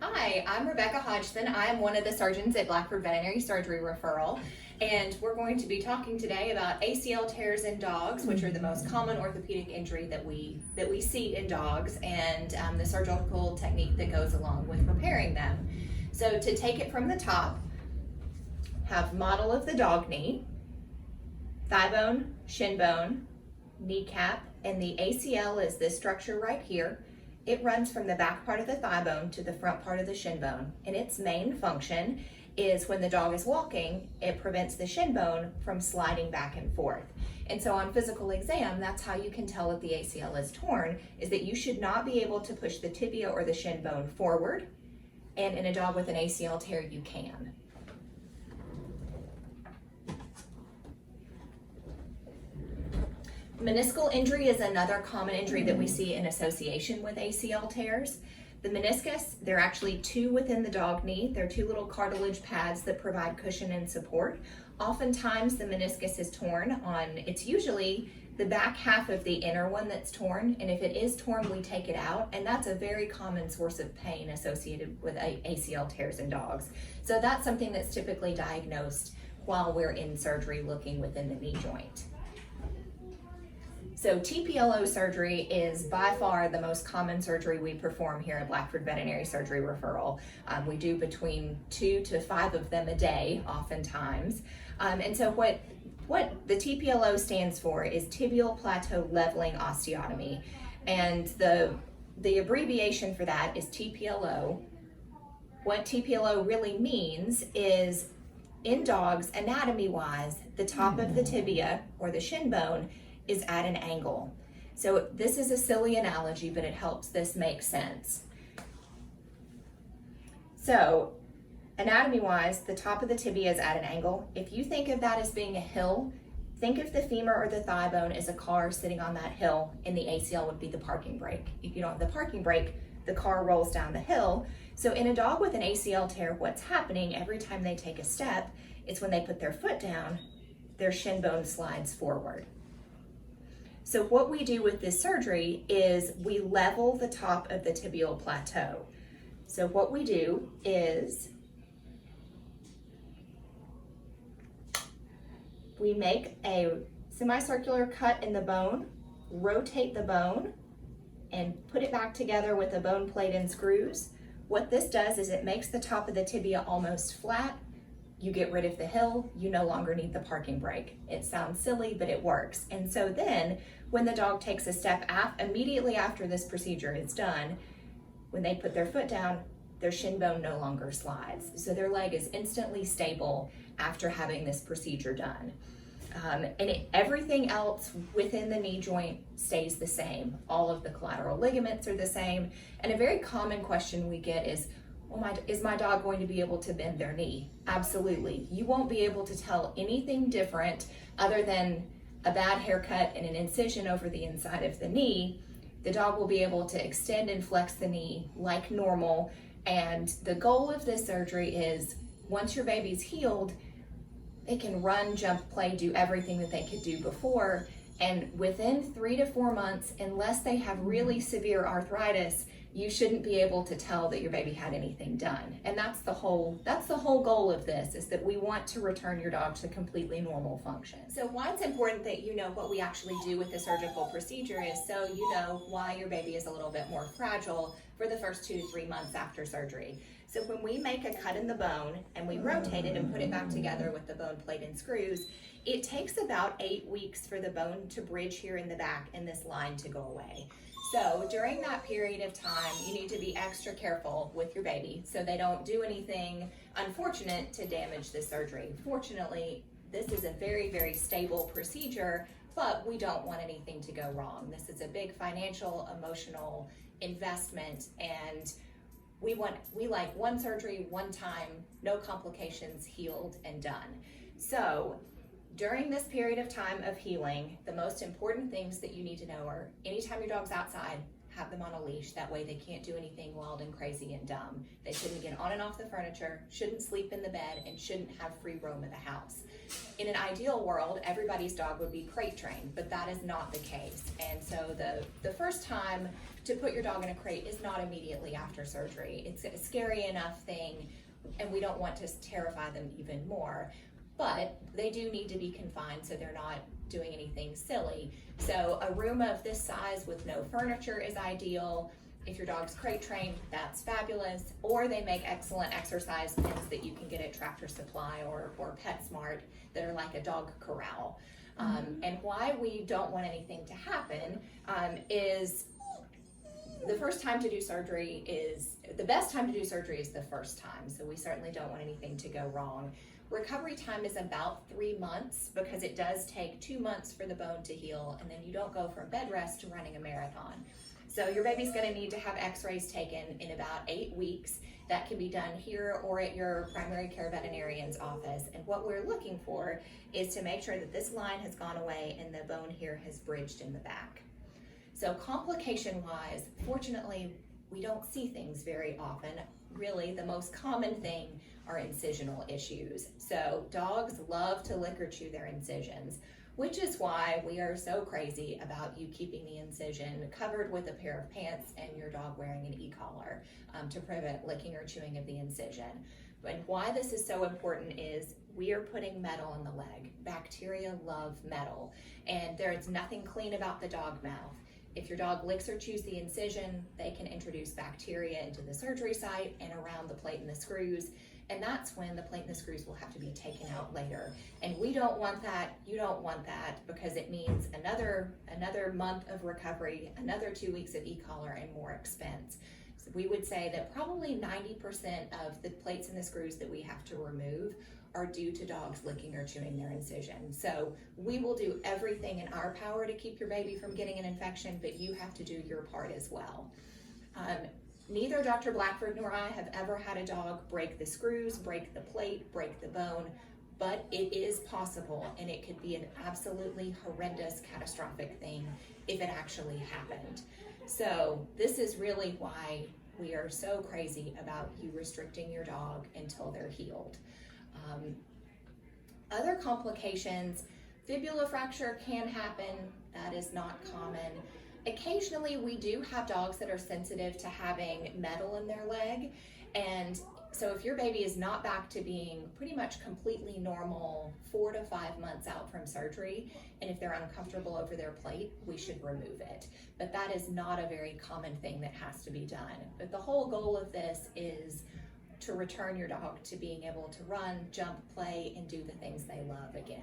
Hi, I'm Rebecca Hodgson. I am one of the surgeons at Blackford Veterinary Surgery Referral, and we're going to be talking today about ACL tears in dogs, which are the most common orthopedic injury that we see in dogs, and the surgical technique that goes along with repairing them. So to take it from the top, have model of the dog knee, thigh bone, shin bone, kneecap, and the ACL is this structure right here. It runs from the back part of the thigh bone to the front part of the shin bone, and its main function is when the dog is walking, it prevents the shin bone from sliding back and forth. And so on physical exam, that's how you can tell if the ACL is torn, is that you should not be able to push the tibia or the shin bone forward, and in a dog with an ACL tear, you can. Meniscal injury is another common injury that we see in association with ACL tears. The meniscus, there are actually two within the dog knee. They're two little cartilage pads that provide cushion and support. Oftentimes the meniscus is torn on, it's usually the back half of the inner one that's torn, and if it is torn, we take it out, and that's a very common source of pain associated with ACL tears in dogs. So that's something that's typically diagnosed while we're in surgery looking within the knee joint. So TPLO surgery is by far the most common surgery we perform here at Blackford Veterinary Surgery Referral. We do between 2 to 5 of them a day, oftentimes. And so what the TPLO stands for is tibial plateau leveling osteotomy. And the abbreviation for that is TPLO. What TPLO really means is, in dogs, anatomy-wise, the top of the tibia or the shin bone is at an angle. So this is a silly analogy, but it helps this make sense. So anatomy-wise, the top of the tibia is at an angle. If you think of that as being a hill, think of the femur or the thigh bone as a car sitting on that hill, and the ACL would be the parking brake. If you don't have the parking brake, the car rolls down the hill. So in a dog with an ACL tear, what's happening every time they take a step is when they put their foot down, their shin bone slides forward. So what we do with this surgery is we level the top of the tibial plateau. So what we do is we make a semicircular cut in the bone, rotate the bone, and put it back together with a bone plate and screws. What this does is it makes the top of the tibia almost flat. You get rid of the hill, you no longer need the parking brake. It sounds silly, but it works. And so then, when the dog takes a step immediately after this procedure is done, when they put their foot down, their shin bone no longer slides. So their leg is instantly stable after having this procedure done. Everything else within the knee joint stays the same. All of the collateral ligaments are the same. And a very common question we get is, is my dog going to be able to bend their knee? Absolutely. You won't be able to tell anything different other than a bad haircut and an incision over the inside of the knee. The dog will be able to extend and flex the knee like normal. And the goal of this surgery is, once your baby's healed, they can run, jump, play, do everything that they could do before. And within 3 to 4 months, unless they have really severe arthritis, you shouldn't be able to tell that your baby had anything done. And that's the whole goal of this, is that we want to return your dog to completely normal function. So why it's important that you know what we actually do with the surgical procedure is so you know why your baby is a little bit more fragile for the first 2 to 3 months after surgery. So when we make a cut in the bone and we rotate it and put it back together with the bone plate and screws, it takes about 8 weeks for the bone to bridge here in the back and this line to go away. So during that period of time, you need to be extra careful with your baby so they don't do anything unfortunate to damage the surgery. Fortunately, this is a very, very stable procedure, but we don't want anything to go wrong. This is a big financial, emotional investment, and we like one surgery, one time, no complications, healed and done. So during this period of time of healing, the most important things that you need to know are, anytime your dog's outside, have them on a leash. That way they can't do anything wild and crazy and dumb. They shouldn't get on and off the furniture, shouldn't sleep in the bed, and shouldn't have free roam of the house. In an ideal world, everybody's dog would be crate trained, but that is not the case. And so the first time to put your dog in a crate is not immediately after surgery. It's a scary enough thing, and we don't want to terrify them even more. But they do need to be confined so they're not doing anything silly. So a room of this size with no furniture is ideal. If your dog's crate trained, that's fabulous. Or they make excellent exercise pens that you can get at Tractor Supply or PetSmart that are like a dog corral. And why we don't want anything to happen is the first time to do surgery is, the best time to do surgery is the first time. So we certainly don't want anything to go wrong. Recovery time is about 3 months because it does take 2 months for the bone to heal, and then you don't go from bed rest to running a marathon. So your baby's gonna need to have x-rays taken in about 8 weeks. That can be done here or at your primary care veterinarian's office. And what we're looking for is to make sure that this line has gone away and the bone here has bridged in the back. So complication-wise, fortunately, we don't see things very often. Really, the most common thing are incisional issues. So dogs love to lick or chew their incisions, which is why we are so crazy about you keeping the incision covered with a pair of pants and your dog wearing an e-collar to prevent licking or chewing of the incision. And why this is so important is we are putting metal in the leg. Bacteria love metal, and there is nothing clean about the dog mouth. If your dog licks or chews the incision, they can introduce bacteria into the surgery site and around the plate and the screws, and that's when the plate and the screws will have to be taken out later. And we don't want that, you don't want that, because it means another month of recovery, another 2 weeks of e-collar, and more expense. So we would say that probably 90% of the plates and the screws that we have to remove are due to dogs licking or chewing their incision. So we will do everything in our power to keep your baby from getting an infection, but you have to do your part as well. Neither Dr. Blackford nor I have ever had a dog break the screws, break the plate, break the bone, but it is possible, and it could be an absolutely horrendous, catastrophic thing if it actually happened. So this is really why we are so crazy about you restricting your dog until they're healed. Other complications, fibula fracture can happen. That is not common. Occasionally we do have dogs that are sensitive to having metal in their leg, and so if your baby is not back to being pretty much completely normal 4 to 5 months out from surgery, and if they're uncomfortable over their plate, we should remove it. But that is not a very common thing that has to be done. But the whole goal of this is to return your dog to being able to run, jump, play, and do the things they love again.